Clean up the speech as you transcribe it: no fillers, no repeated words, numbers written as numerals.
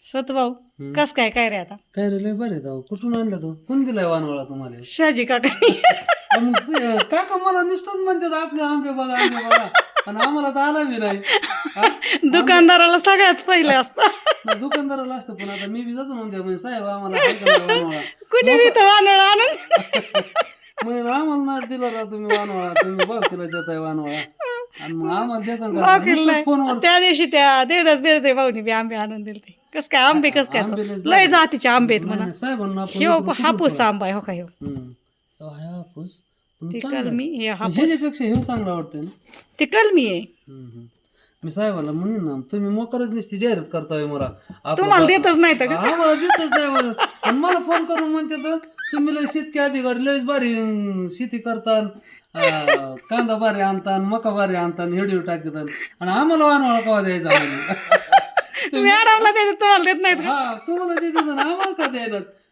सतभाऊ कस काय रे आता काय रे लय बरे जाऊ कुठून आणला तो कोण दिलाय वानवळा तुम्हाला शाजी काका मग काका मला नुसतंच म्हणतात आपले आंबे बघा आणि आम्हाला तर आला बी नाही हा? दुकानदाराला सगळ्यात पहिले असतं नाही, दुकानदाराला असतं पण आता मी बी जातो म्हणते म्हणजे साहेब आम्हाला आहे का नाही वानवळा कुणी बी तर वानोळ आणून म्हणजे आम्हाला नाही दिला राव तुम्ही वानवळा तुम्ही बाकीला देताय वानवळा आणि मग आम्हाला देता का बाकीला नुसतंच फोनवर त्या दिवशी त्या देवदास बेरदे भाऊनी बी आंबे आणून दिले कस काय आंबे कस काय आंबे लयच लय जातीचे आंबे आहेत नाही, म्हणा नाही, साहेबांना आपण ह्यो इकडून हापूस आंबा आहे हो का ह्यो तो आहे हापूस पण ते चांगला आहे. कलमी हे पण हापूस ह्याच्यापेक्षा हे चांगला वाटतंय ना ते कलमी आहे मी साहेबाला म्हणेन ना तुम्ही मोकरच नसती जाहिरात करताय मला आपलं तुम्हाला देतच नाही तर का आम्हाला देतच नाही मला आणि मला फोन करून म्हणते तर तुम्ही लय शेतकी अधिकारी लयच भारी शेती करतान कांदा भारी आणतान मका भारी आणतान हेडिओ टाकतात आणि आम्हाला वानवळा कवा द्यायचा आम्हाला? मॅडमला देते तुम्हाला देत नाही हा तुम्हाला देतात आणि आम्हाला का द्यायला